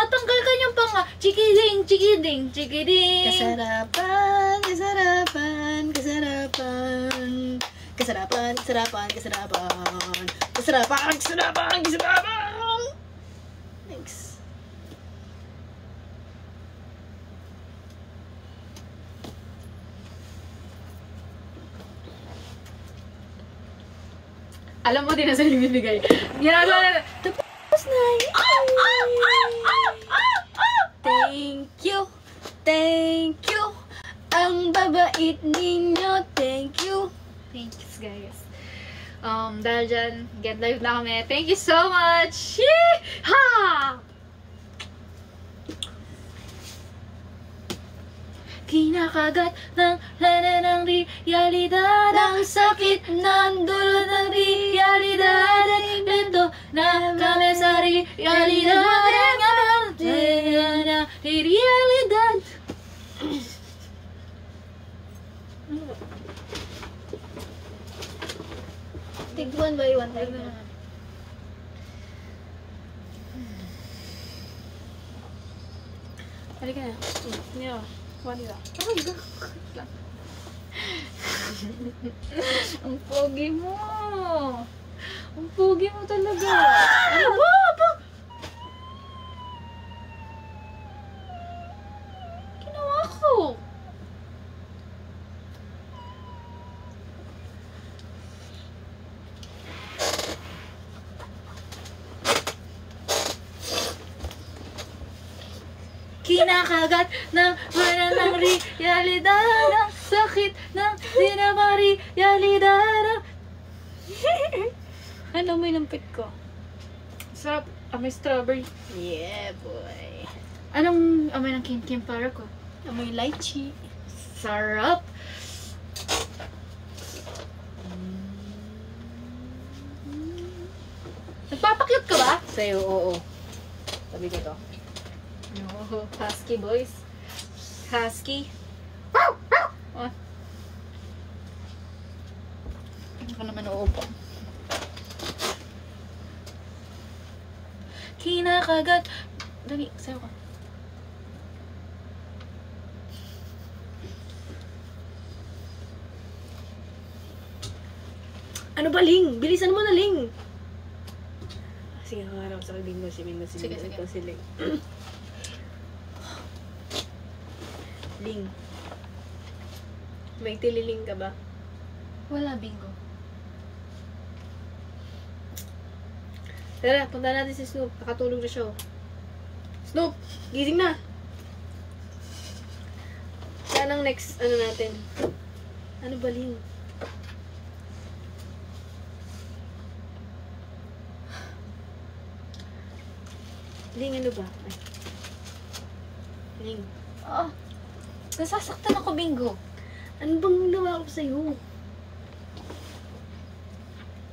Natanggal ka niyang panga. Chikiding, chikiding, chikiding. Kasarapan, kasarapan, kasarapan. Kasarapan, kasarapan, kasarapan. Kasarapan, kasarapan, kasarapan. Thanks. Alam mo din na sa'yo bibigay. Ginagawa na. Tapos na yun. Thank you. Thank you. Ang babait ninyo. Thank you. Thanks, guys. Dahil dyan, get live na kami. Thank you so much! Yee-ha! Kinakagat ng lana ng realidad. Ang sakit ng dulo ng realidad. Ito na kami sa realidad. Realidad. Take one by one. Halika na. Yeah. One lang. Ang pogi mo. Ang pogi mo talaga. Ano ba? Ginawa ko. Kinakagat ng wala ng realidad. Ang sakit ng realidad. Ano mo yung lampit ko? Sarap. Amoy strawberry. Yeah, boy. Anong amoy ng kim-kim para ko? Amoy lychee. Sarap. Nagpapakyut ka ba? Sa'yo, oo. Sabi ko to. No, husky boys. Husky. Oh. Ano ka naman uupo? Kinakagat. Dali, sayo ka. Ano ba, Ling? Bilisan mo na, Ling! Sige, kakarap sa Bingo. Si Bingo. Sige. Ito si Ling. Ling. May tililing ka ba? Wala, bingo. Tara, punta natin si Snoop. Nakatulog na siya. Snoop! Gising na! Saan ang next, ano natin? Ano ba, Ling? Ling, ano ba? Ay. Ling. Oh, nasasaktan ako, bingo. Ano bang ginawa ko sa'yo?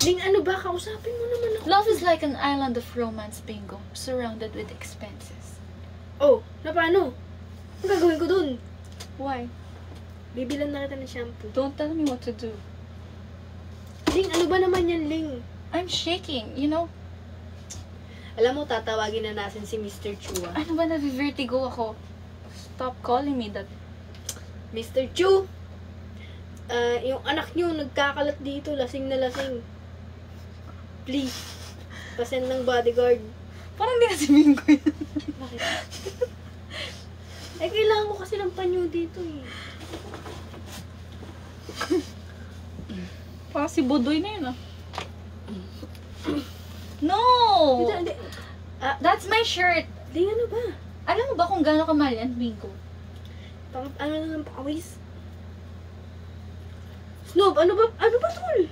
Ling, ano ba? Kausapin mo naman ako. Love is like an island of romance, bingo, surrounded with expenses. Oh, na paano? Ang gagawin ko dun? Why? Bibilan na kita ng shampoo. Don't tell me what to do. Ling, ano ba naman yan, Ling? I'm shaking, you know? Alam mo, tatawagin na natin si Mr. Chua. Ano ba, nabivertigo ako? Stop calling me that. Mr. Chu! Yung anak niyo nagkakalat dito, lasing na lasing. Please, pasend ng bodyguard. Parang di na si Bingo yun. Bakit? Kailangan ko kasi ng panyo dito eh. Parang si Budoy na yun ah. No! Hindi. That's my shirt. Di, ano ba? Alam mo ba kung gaano kamahal yan, Bingo? Ano lang ang pakawis? Snoop, ano ba tol?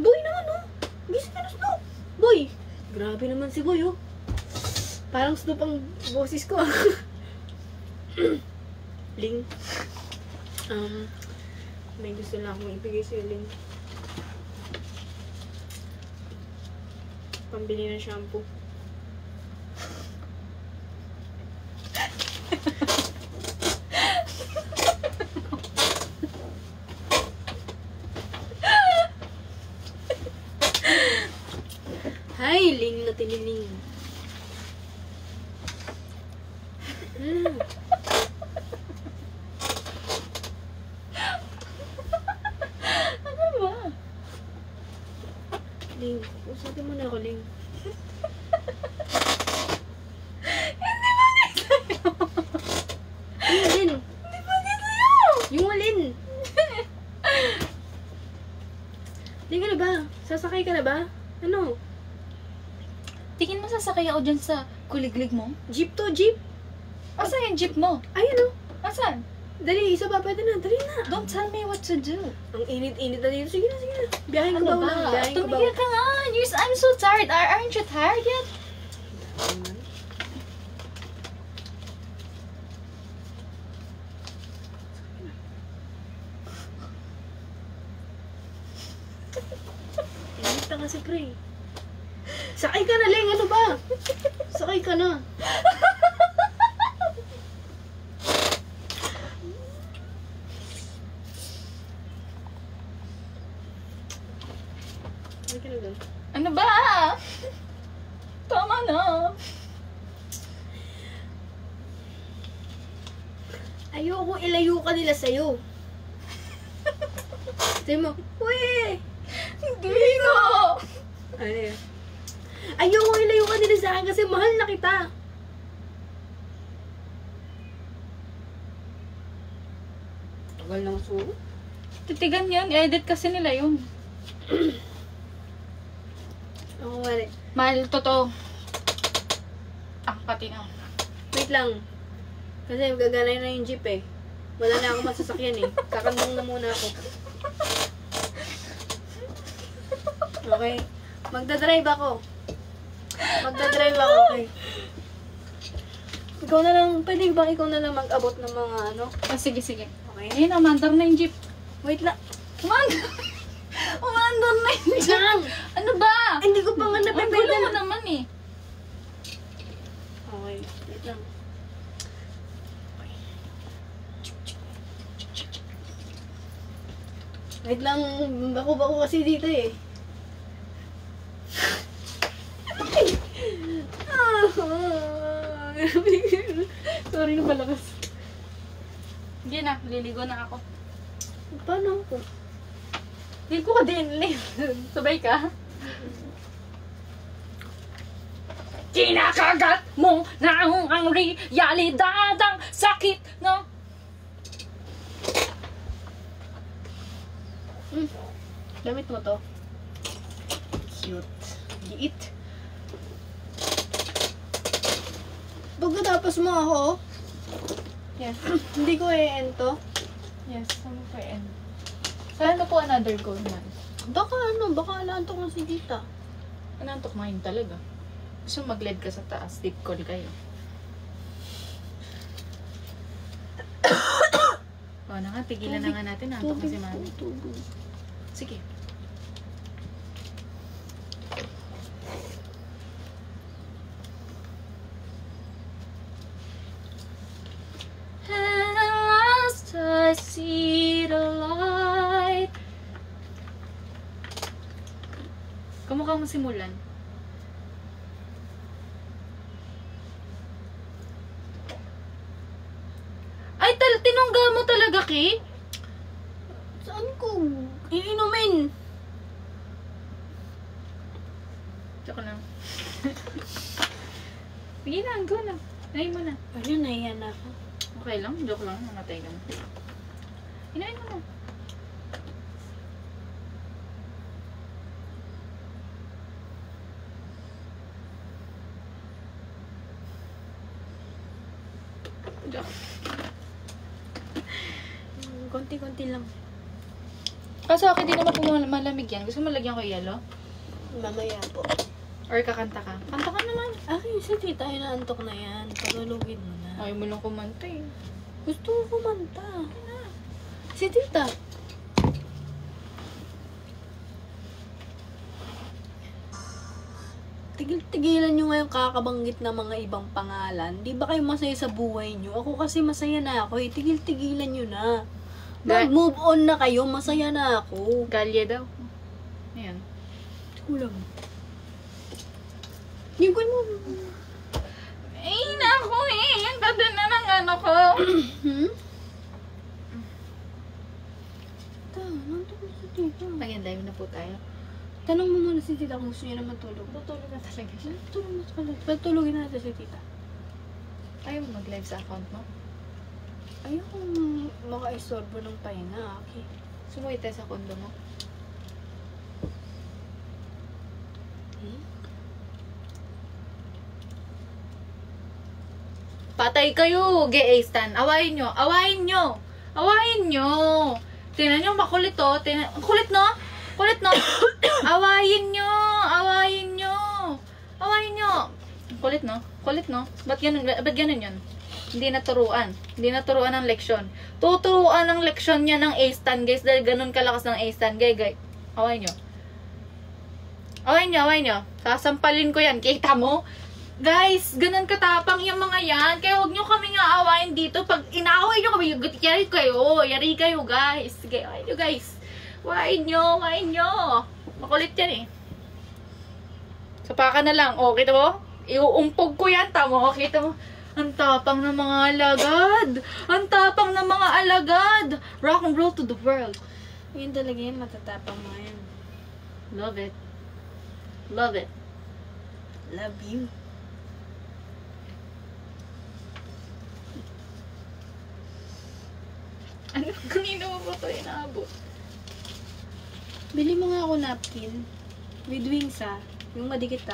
Boy naman, oh. Gising ka na, Snoop. Boy. Grabe naman si Boy, oh. Parang Snoop ang boses ko, ah. Ling. May gusto lang akong ibigay sa'yo, Ling. Pambili ng shampoo. Hi, Ling na tiniling. Hmm. Ano ba? Ling, usapin mo na ako, Ling. Hindi ba sa'yo? Yung alin? Hindi ba sa'yo? Yung alin? Ling, ka na ba? Sasakay ka na ba? Ano? Tingin mo sasakay ako dyan sa kuliglig mo? Jeep to, jeep. Asan yung jeep mo? Ayun, oh. Asan? Dali, isa pa, pwede na. Dali na. Don't tell me what to do. Ang init-init na dito. Sige na, sige na. Biyahin ko Ano ba? ba? Biyahin ko ba? Tumigil ka nga. I'm so tired. Aren't you tired yet? Init na kasi, pre. Sakay ka na, Ling. Ano ba? Sakay ka na. Sakay ka na doon. Ano ba? Tama na. Ayoko ilayo ka nila sa'yo. Sabi mo, weh! Hindi ko. Ano yun? Ayoko ilayo ka nila sa akin kasi mahal na kita. Tagal ng suot. Titigan yun. Edit kasi nila yun. Ako wala. Mahal, totoo. Ang pati na. Wait lang. Kasi gaganay na yung jeep eh. Wala na ako masasakyan eh. Kakandong na muna ako. Okay. Magdadrive ako. Magdadrive ako, okay. Ikaw na lang, pwede ba ikaw na lang mag-abot ng mga ano? Oh, sige, sige. Okay. Ayun, umandar na yung jeep. Wait lang. Umandar. Umandar na yung Wait jeep. lang! Ano ba? Hindi ko pa nga Ang napipwede gulo mo na. naman eh. Okay, wait lang. Wait lang, bako-bako kasi dito eh. Sorry na malakas. Hindi na, liligo na ako. Paano ako? Ligo ka din, Liv. Sabay ka. Kinakagat mo na ang realidad ang sakit, no? Gamit mo to. Cute. Liit. Pagkatapos mo ako, Yes. hindi ko i-end to. Yes, ano po yan? Saan po another goal man? Baka naantok na si Tita. Anantok mo yun talaga. Gusto mo mag-lead ka sa taas, deep call kayo. O na nga, tigilan na nga natin. Antok na si Mami. Sige. And at last I see the light. Kamukha mo simulan. Ay, tinungga mo talaga, Ki? Saan ko iinumin? Joke lang. Sige na, go na. Inayin mo na. Ayun, nahiyan na ako. Okay lang, joke lang. Namatay ka na. Inayin mo na. Joke. Konti-konti lang. Kaso akin di naman po malamig yan. Gusto mo lagyan ko yelo? Mamaya po. Or kakanta ka? Kanta ka naman. Si Tita, inaantok na yan. Patulugin mo na. Ayaw mo lang kumanta eh. Gusto ko kumanta. Si Tita. Tigil-tigilan nyo nga yung kakabanggit ng mga ibang pangalan. Di ba kayo masaya sa buhay nyo? Ako kasi masaya na ako eh. Tigil-tigilan nyo na. Mag-move on na kayo. Masaya na ako. Galye daw. Ayan. Kulang. Yung mo. Ay, naku eh. Ang ganda na Hmm? Nandun na si tita. Mag-live na po tayo. Tanong mo muna si tita kung gusto niya na matulog. Tutulog na talaga siya. Tulog na talaga. Patulogin na natin si tita. Ayaw mo mag-live sa account mo? Ayokong maka-estorbo ng pahinga. Okay. Sumuwi tayo sa kondo mo. Patay kayo, gay A-stan. Awayin nyo. Awayin nyo. Awayin nyo. Tingnan nyo, makulit to. Ang kulit no? Kulit no? Awayin nyo. Awayin nyo. Awayin nyo. Ang kulit no? Kulit no? Ba't ganun yun? Hindi naturuan. Hindi naturuan ng leksyon. Tuturuan ng leksyon niya ng A-stan, guys. Dahil ganun kalakas ng A-stan. Gay. Awayin nyo. Awayin nyo, awayin nyo. Sasampalin ko yan. Kita mo? Guys, ganun katapang yung mga yan. Kaya huwag nyo kami nga awayin dito. Pag inaaway nyo kami, yari kayo. Yari kayo, guys. Sige, awayin nyo, guys. Awayin nyo, awayin nyo. Makulit yan eh. Sapa ka na lang. O, kita mo? Iuumpog ko yan. Tamo, kita mo? Ang tapang ng mga alagad. Ang tapang ng mga alagad. Rock and roll to the world. Yun talaga yun, matatapang mga yan. Love it. Love it. Love you. Ano? Kanino mo ba ito inaabot? Bili mo nga ako napkin. With wings yung madikit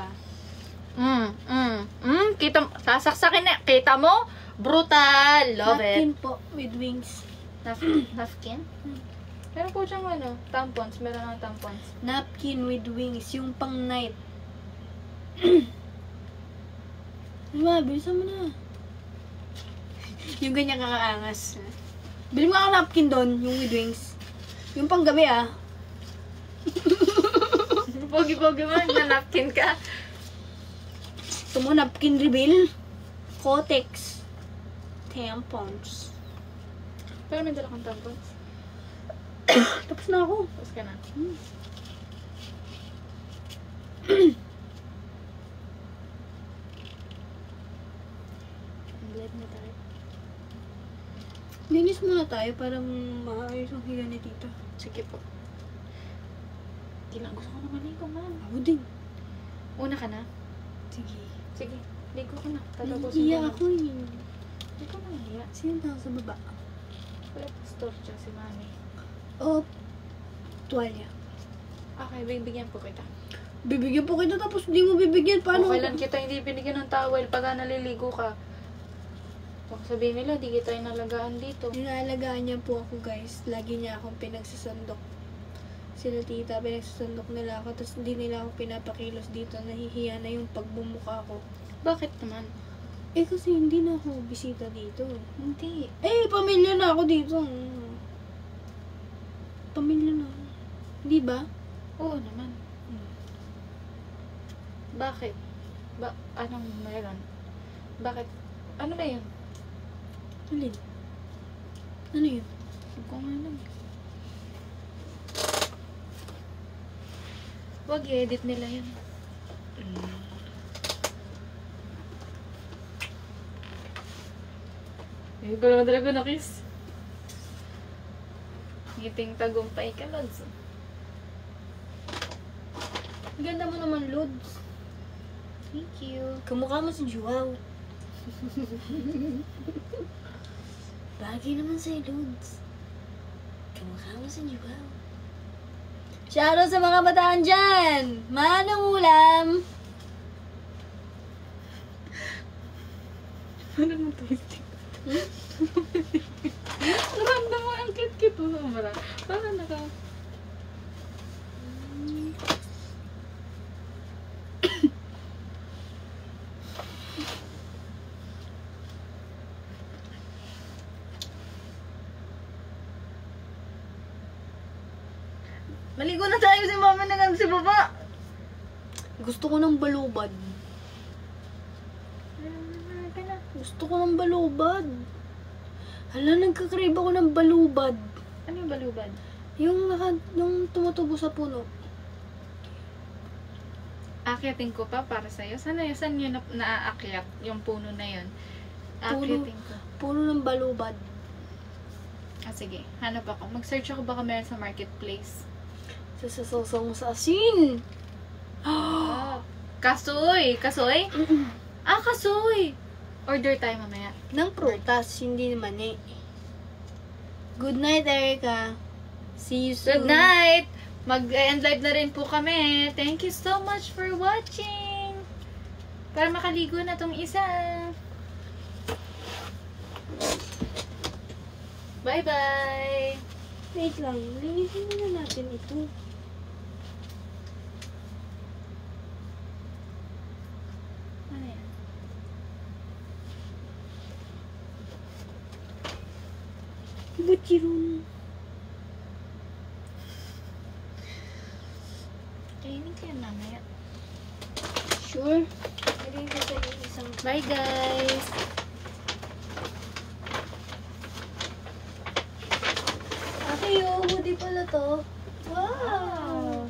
Kita mo. Sasaksakin na. Kita mo? Brutal. Love napkin it. po, with wings. Napkin? Meron po siyang tampons. Meron ng tampons. Napkin with wings, yung pang night. Diba, bilisan mo na. Yung ganyan kakaangas. Bili mo ako napkin doon, yung with wings. Yung pang gabi Pogi-pogi mo. Na napkin ka. Ito mo, napkin reveal. Kotex. Tampons. Pero may dala kang tampons. Tapos na ako. Tapos ka na. Live na tayo. Linis muna tayo para maayos ang higa ni tita. Sige po. Gusto ko na maligo, man. Ako din. Una ka na? Sige. Sige. Ligo ko na. Iya ako eh. Hindi ko nahiya. Sino tao sa baba? Wala pastor siya si mami. O, tuwalya. Okay, bibigyan po kita. Bibigyan po kita tapos hindi mo bibigyan. Paano? Okay lang kita hindi binigyan ng towel pag naliligo ka. Baka sabihin nila, di kita inalagaan dito. Inaalagaan niya po ako, guys. Lagi niya akong pinagsasandok. Sila tita, pinagsasandok nila ako. Tapos hindi nila ako pinapakilos dito. Nahihiya na yung pagbumuka ko. Bakit naman? Eh, kasi hindi na ako bisita dito. Hindi. Eh, pamilya na ako dito. Pamilya na. Hindi ba? Oo naman. Bakit? Anong meron? Bakit? Ano ba yun? Alin? Ano yun? Huwag ko nga lang. Huwag i-edit nila yan. Hindi ko naman talaga na-kiss. Ngiting tagumpay ka, Lods. Ganda mo naman, Lods. Thank you. Kamukha mo si Joao. Bagay naman sa'yo, Lods. Kamukha mo si Joao. Shoutout sa mga bataan dyan! Manong ulam! Ano nang twisting? Ramdam mo ang cute-cute mo sa parang naka... Maligo na tayo si mama na si baba. Gusto ko ng balubad. Gusto ko ng balubad. Hala, nagkakrib ako ng balubad. Ano yung balubad? Yung tumutubo sa puno. Akyatin ko pa para sa'yo. Saan yun naaakyat yung puno na yun? Aakitin ko. Puro ng balubad. Ah, sige. Hanap ako. Mag-search ako baka meron sa marketplace. Sasasawsaw mo sa asin. Kasoy! Kasoy? Ah, kasoy! Order tayo mamaya. Ng prutas, hindi naman eh. Good night, Erica. See you soon. Good night! Mag-end live na rin po kami. Thank you so much for watching! Para makaligo na tong isa. Bye-bye! Wait lang, linisin muna natin ito. Ano yan? Butchirun. Kainin ko yan mamaya. Sure. Lagay ko sa isang... Bye guys! Ate, hoodie pala to. Wow!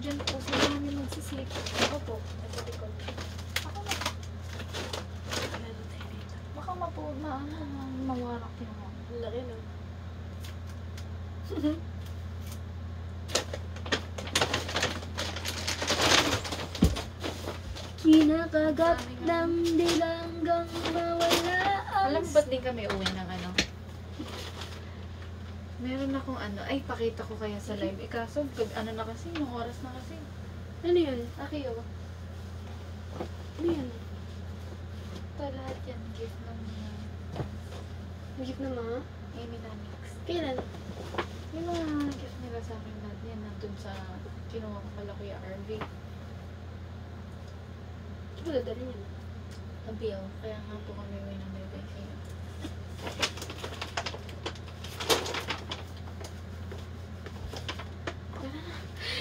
Diyan po sila kami magsisleep. Ako po. Ito likod. Ako na. Meron tayo dito. Baka mawarak yung mga. Ang laki, no? Kinakagat ng dilanggang mawala ang... Alam mo ba't din kami uwi ng ano? Meron akong ano. Ay, pakita ko kaya sa live. Kaso, ano na kasi, yung oras na kasi. Ano yun? Aki, oh. Ano yun? Ito lahat yan. Gift ng Gift na mga? Amy Lamix. Kailan? Yung mga gift nila sa akin lahat yan. Nandun sa kinuha ko pala Kuya RV. Wala dali yun. Nabiyaw. Kaya nga po kami uwi ng bebe.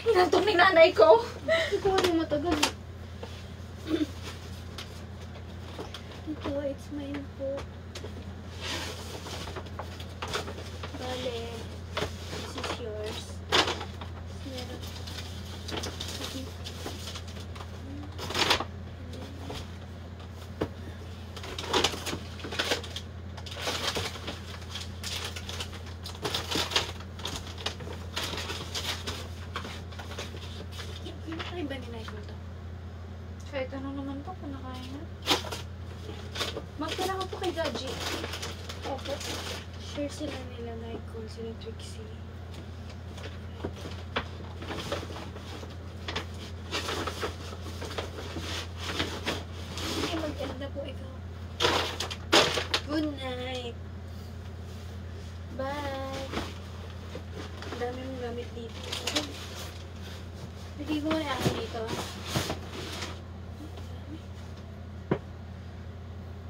Inantong ni nanay ko. Hindi ko ano matagal eh. Ito, it's mine po. Bale, this is yours. Meron. Sige. Ay, ba ni Nike to? Kahit ano naman po, pinakain na. Magtala ko po kay Gaji. Opo. Share sila nila Nike, sila Trixie. Ay, mag-end na po ikaw. Good night. Bye! Ang dami mong gamit dito. Hindi ko na ako dito.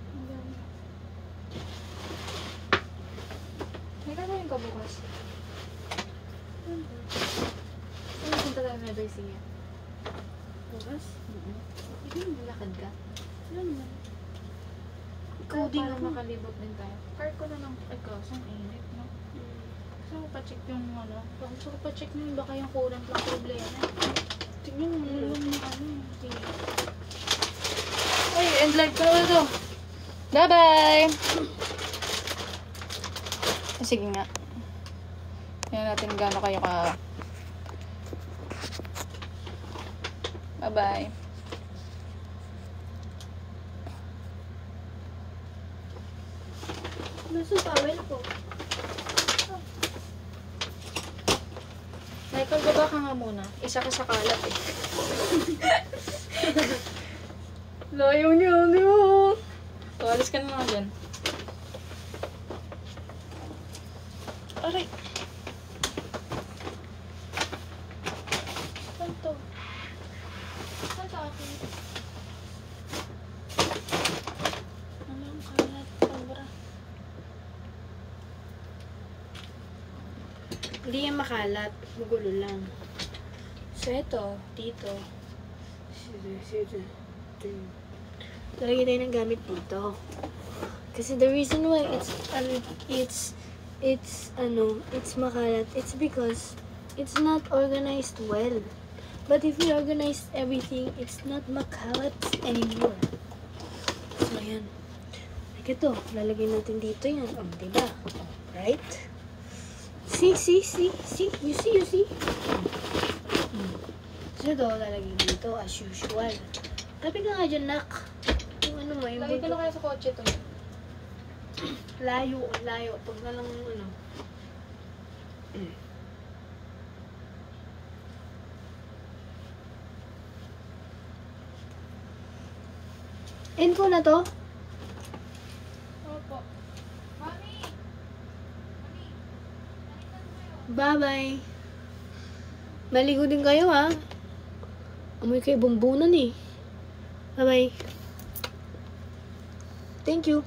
Ang dami. May gagawin ka bukas. Saan punta tayo na ba siya? Bukas? Hindi mo lakad ka. Ano naman? Coding Para na makalibot din tayo. Card ko na lang. Ay, kaso ang init, no? Gusto ko pa-check yung ano. Gusto ko pa-check yung baka yung kulang lang problema. Tingnan mo Ano lang. yung ano eh. Sige. Ay, end live ko na ito. Bye-bye! Sige nga. Tingnan natin gaano kayo ka. Bye-bye. Nasa towel ko. Michael, baba ka nga muna. Isa ka sa kalat eh. Layo niyo, di ba? So, alis ka na nga dyan. Aray! Saan to? Saan to akin? Ano ang kalat? Sobra. Hindi yan makalat. Magulo lang. So, ito. Dito. Talagay tayo ng gamit dito. Kasi the reason why it's it's makalat. It's because it's not organized well. But if you organize everything, it's not makalat anymore. So, ayan. Like ito, lalagay natin dito yan. Diba? Right? See? You see? So, ito, lalagay dito as usual. Tabi ka nga dyan, nak. Yung ano mo, yung Lagi ko na kaya sa kotse to. layo. Pag na lang, End ko na to? Opo. Mami! Bye-bye. Maligo din kayo, ha? Amoy kayo bumbunan, eh. Bye-bye. Thank you.